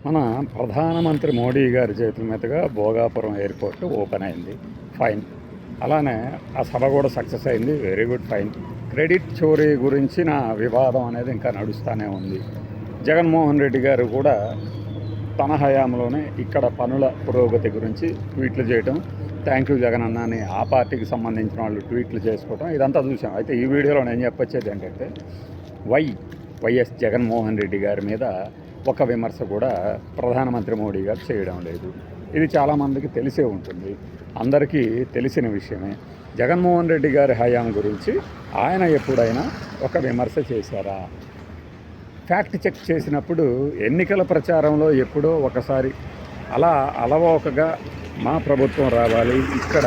మన ప్రధానమంత్రి మోడీ గారి చేతుల మీదుగా భోగాపురం ఎయిర్పోర్ట్ ఓపెన్ అయింది. ఫైన్. అలానే ఆ సభ కూడా సక్సెస్ అయింది. Very good, fine. క్రెడిట్ చోరీ గురించిన వివాదం అనేది ఇంకా నడుస్తూనే ఉంది. జగన్మోహన్ రెడ్డి గారు కూడా తన హయాంలోనే ఇక్కడ పనుల పురోగతి గురించి ట్వీట్లు చేయటం, థ్యాంక్ యూ జగన్ అన్న అని ఆ పార్టీకి సంబంధించిన వాళ్ళు ట్వీట్లు చేసుకోవటం, ఇదంతా చూసాం. అయితే ఈ వీడియోలో నేను చెప్పొచ్చేది ఏంటంటే వైఎస్ జగన్మోహన్ రెడ్డి గారి మీద ఒక విమర్శ కూడా ప్రధానమంత్రి మోడీ గారు చేయడం లేదు. ఇది చాలామందికి తెలిసే ఉంటుంది, అందరికీ తెలిసిన విషయమే. జగన్మోహన్ రెడ్డి గారి హయాం గురించి ఆయన ఎప్పుడైనా ఒక విమర్శ చేశారా? ఫ్యాక్ట్ చెక్ చేసినప్పుడు ఎన్నికల ప్రచారంలో ఎప్పుడో ఒకసారి అలా అలవోకగా మా ప్రభుత్వం రావాలి, ఇక్కడ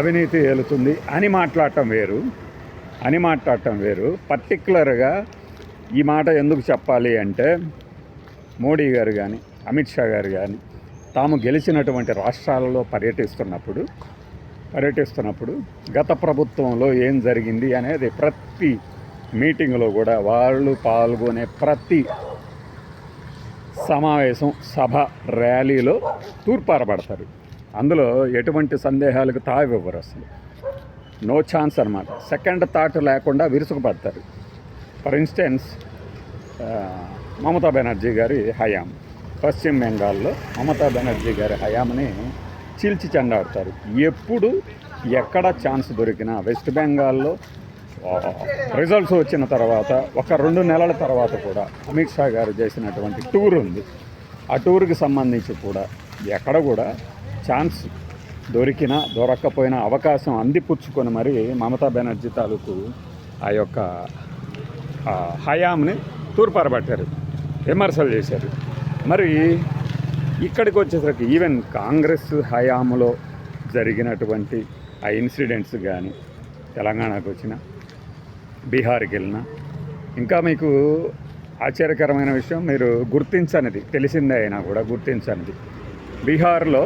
అవినీతి ఏలుతుంది అని మాట్లాడటం వేరు. పర్టికులర్గా ఈ మాట ఎందుకు చెప్పాలి అంటే, మోడీ గారు కానీ అమిత్ షా గారు కానీ తాము గెలిచినటువంటి రాష్ట్రాలలో పర్యటిస్తున్నప్పుడు గత ప్రభుత్వంలో ఏం జరిగింది అనేది ప్రతి మీటింగ్లో కూడా వాళ్ళు పాల్గొనే ప్రతి సమావేశం, సభ, ర్యాలీలో తూర్పారబడతారు. అందులో ఎటువంటి సందేహాలకు తావివ్వరు, అసలు నో ఛాన్స్ అనమాట. సెకండ్ థాట్ లేకుండా విరుసుకుపడతారు. ఫర్ ఇన్స్టెన్స్, మమతా బెనర్జీ గారి హయాం, పశ్చిమ బెంగాల్లో మమతా బెనర్జీ గారి హయాంని చీల్చి చెండాడుతారు. ఎప్పుడు ఎక్కడ ఛాన్స్ దొరికినా వెస్ట్ బెంగాల్లో రిజల్ట్స్ వచ్చిన తర్వాత ఒక 2 నెలల తర్వాత కూడా అమిత్ షా గారు చేసినటువంటి టూర్ ఉంది. ఆ టూర్కి సంబంధించి కూడా ఎక్కడ కూడా ఛాన్స్ దొరికినా దొరక్కపోయినా అవకాశం అందిపుచ్చుకొని మరి మమతా బెనర్జీ తాలూకు ఆ యొక్క హయాంని తూర్పారబట్టారు, విమర్శలు చేశారు. మరి ఇక్కడికి వచ్చేసరికి ఈవెన్ కాంగ్రెస్ హయాంలో జరిగినటువంటి ఆ ఇన్సిడెంట్స్ కానీ, తెలంగాణకు వచ్చిన, బీహార్కి వెళ్ళినా, ఇంకా మీకు ఆశ్చర్యకరమైన విషయం, మీరు గుర్తించనిది, తెలిసిందే అయినా కూడా గుర్తించనిది, బీహార్లో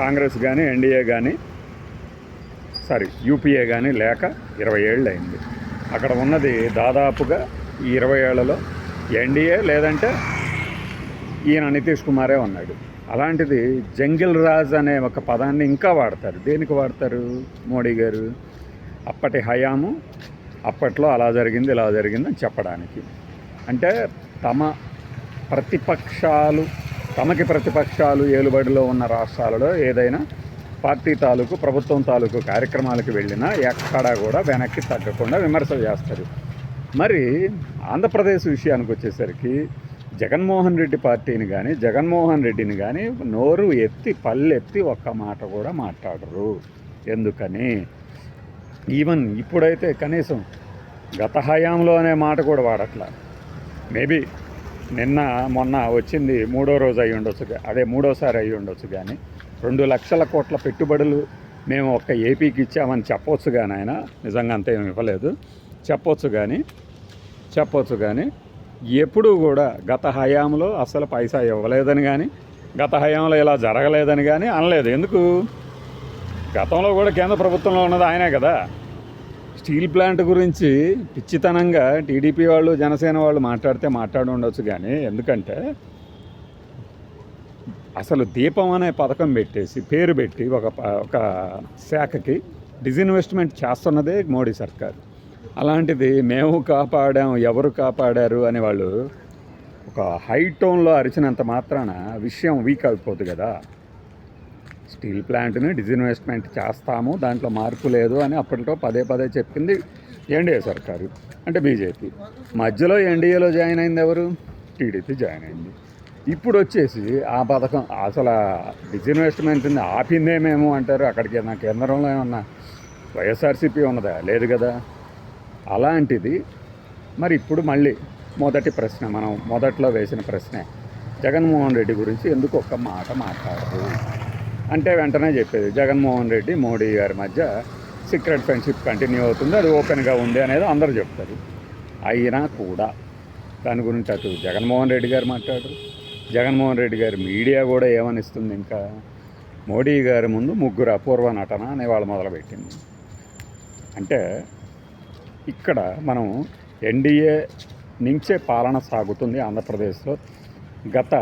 కాంగ్రెస్ కానీ యూపీఏ కానీ లేక 20 ఏళ్ళు అయింది. అక్కడ ఉన్నది దాదాపుగా ఈ 20 ఏళ్లలో ఎన్డీఏ లేదంటే ఈయన నితీష్ కుమారే ఉన్నాడు. అలాంటిది జంగిల్ రాజ్ అనే ఒక పదాన్ని ఇంకా వాడతారు. దేనికి వాడతారు? మోడీ గారు అప్పటి హయాము, అప్పట్లో అలా జరిగింది ఇలా జరిగిందని చెప్పడానికి. అంటే తమకి ప్రతిపక్షాలు ఏలుబడిలో ఉన్న రాష్ట్రాలలో ఏదైనా పార్టీ తాలూకు, ప్రభుత్వం తాలూకు కార్యక్రమాలకు వెళ్ళినా ఎక్కడా కూడా వెనక్కి తగ్గకుండా విమర్శలు చేస్తారు. మరి ఆంధ్రప్రదేశ్ విషయానికి వచ్చేసరికి జగన్మోహన్ రెడ్డి పార్టీని కానీ జగన్మోహన్ రెడ్డిని కానీ నోరు ఎత్తి పల్లెత్తి ఒక్క మాట కూడా మాట్లాడరు. ఎందుకని? ఈవెన్ ఇప్పుడైతే కనీసం గత హయాంలో అనే మాట కూడా వాడట్లా. మేబీ నిన్న మొన్న వచ్చింది 3వ రోజు అయ్యి ఉండొచ్చు, అదే 3వసారి అయ్యి ఉండొచ్చు. కానీ 2 లక్షల కోట్ల పెట్టుబడులు మేము ఒక్క ఏపీకి ఇచ్చామని చెప్పొచ్చు. కానీ ఆయన నిజంగా అంత ఏమి ఇవ్వలేదు, చెప్పొచ్చు కానీ ఎప్పుడూ కూడా గత హయాంలో అసలు పైసా ఇవ్వలేదని కానీ, గత హయాంలో ఇలా జరగలేదని కానీ అనలేదు. ఎందుకు? గతంలో కూడా కేంద్ర ప్రభుత్వంలో ఉన్నది ఆయనే కదా. స్టీల్ ప్లాంట్ గురించి పిచ్చితనంగా టీడీపీ వాళ్ళు, జనసేన వాళ్ళు మాట్లాడి ఉండొచ్చు. కానీ ఎందుకంటే అసలు దీపం అనే పథకం పెట్టేసి పేరు పెట్టి ఒక శాఖకి డిజిన్వెస్ట్మెంట్ చేస్తున్నదే మోడీ సర్కార్. అలాంటిది మేము కాపాడాం, ఎవరు కాపాడారు అని వాళ్ళు ఒక హై టోన్లో అరిచినంత మాత్రాన విషయం వీక్ అయిపోతుంది కదా. స్టీల్ ప్లాంట్ని డిజిన్వెస్ట్మెంట్ చేస్తాము, దాంట్లో మార్పు లేదు అని అప్పట్లో పదే చెప్పింది ఎన్డీఏ సర్కారు, అంటే బీజేపీ. మధ్యలో ఎన్డీఏలో జాయిన్ అయింది ఎవరు? టీడీపీ జాయిన్ అయింది. ఇప్పుడు వచ్చేసి ఆ పథకం అసలు డిజిన్వెస్ట్మెంట్ని ఆపిందేమేమో అంటారు. అక్కడికి నా కేంద్రంలో ఏమన్నా వైఎస్ఆర్సీపీ ఉన్నదా? లేదు కదా. అలాంటిది మరి ఇప్పుడు మళ్ళీ మొదటి ప్రశ్న, మనం మొదట్లో వేసిన ప్రశ్నే, జగన్మోహన్ రెడ్డి గురించి ఎందుకు ఒక్క మాట మాట్లాడరు అంటే వెంటనే చెప్పేది జగన్మోహన్ రెడ్డి మోడీ గారి మధ్య సీక్రెట్ ఫ్రెండ్షిప్ కంటిన్యూ అవుతుంది, అది ఓపెన్గా ఉంది అనేది అందరూ చెప్తారు. అయినా కూడా దాని గురించి అటు జగన్మోహన్ రెడ్డి గారు మాట్లాడరు. జగన్మోహన్ రెడ్డి గారి మీడియా కూడా ఏమనిస్తుంది, ఇంకా మోడీ గారి ముందు 3 అపూర్వ నటన అనేవాళ్ళు మొదలుపెట్టింది. అంటే ఇక్కడ మనం ఎన్డీఏ నుంచే పాలన సాగుతుంది ఆంధ్రప్రదేశ్లో గత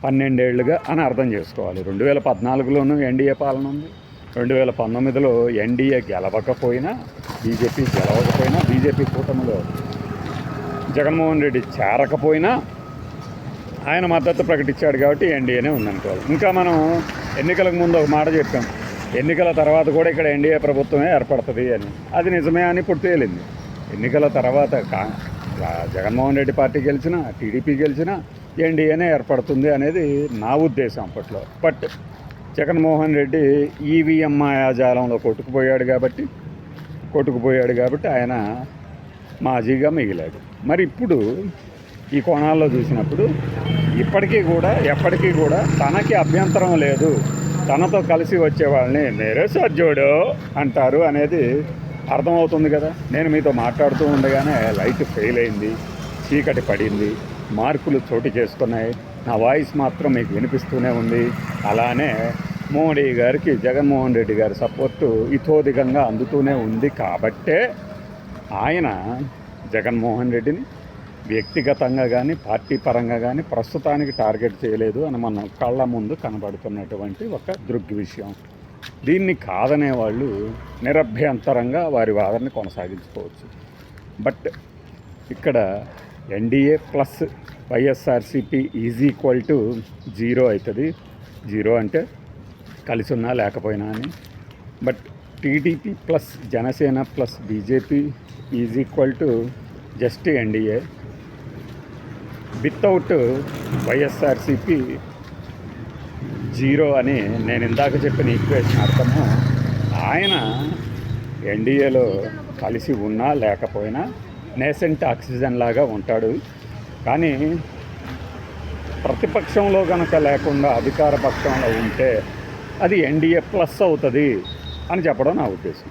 12 ఏళ్ళుగా అని అర్థం చేసుకోవాలి. 2014లోనూ ఎన్డీఏ పాలన ఉంది. 2019లో ఎన్డీఏ గెలవకపోయినా, బీజేపీ కూటమిలో జగన్మోహన్ రెడ్డి చేరకపోయినా ఆయన మద్దతు ప్రకటించాడు కాబట్టి ఎన్డీఏనే ఉందనుకోవాలి. ఇంకా మనం ఎన్నికలకు ముందు ఒక మాట చెప్పాం, ఎన్నికల తర్వాత కూడా ఇక్కడ ఎన్డీఏ ప్రభుత్వమే ఏర్పడుతుంది అని. అది నిజమే అని ఇప్పుడు తేలింది. ఎన్నికల తర్వాత జగన్మోహన్ రెడ్డి పార్టీ గెలిచినా, టీడీపీ గెలిచినా ఎన్డీఏనే ఏర్పడుతుంది అనేది నా ఉద్దేశం అప్పట్లో. బట్ జగన్మోహన్ రెడ్డి ఈవీఎం మాయాజాలంలో కొట్టుకుపోయాడు కాబట్టి ఆయన మాజీగా మిగిలాడు. మరి ఇప్పుడు ఈ కోణాల్లో చూసినప్పుడు ఎప్పటికీ కూడా తనకి అభ్యంతరం లేదు, తనతో కలిసి వచ్చే వాళ్ళని మేరే సజ్జోడో అంటారు అనేది అర్థమవుతుంది కదా. నేను మీతో మాట్లాడుతూ ఉండగానే లైట్ ఫెయిల్ అయింది, చీకటి పడింది, మార్పులు చోటు చేసుకున్నాయి, నా వాయిస్ మాత్రం మీకు వినిపిస్తూనే ఉంది. అలానే మోడీ గారికి జగన్మోహన్ రెడ్డి గారి సపోర్టు ఇతోధికంగా అందుతూనే ఉంది. కాబట్టే ఆయన జగన్మోహన్ రెడ్డిని వ్యక్తిగతంగా కానీ పార్టీ పరంగా కానీ ప్రస్తుతానికి టార్గెట్ చేయలేదు అని మన కళ్ళ ముందు కనబడుతున్నటువంటి ఒక దృగ్విషయం. దీన్ని కాదనే వాళ్ళు నిరభ్యంతరంగా వారి వాదనని కొనసాగించుకోవచ్చు. బట్ ఇక్కడ ఎన్డీఏ ప్లస్ వైఎస్ఆర్సీపీ = 0 అవుతుంది. 0 అంటే కలిసి ఉన్నా లేకపోయినా అని. But TDP plus Janasena plus BJP just NDA without YSRCP 0 అని నేను ఇందాక చెప్పిన ఈక్వేషన్ అర్థము. ఆయన ఎన్డీఏలో కలిసి ఉన్నా లేకపోయినా నేసెంట్ ఆక్సిజన్ లాగా ఉంటాడు. కానీ ప్రతిపక్షంలో కనుక లేకుండా అధికార పక్షంలో ఉంటే అది ఎన్డీఏ ప్లస్ అవుతుంది అని చెప్పడం నా ఉద్దేశం.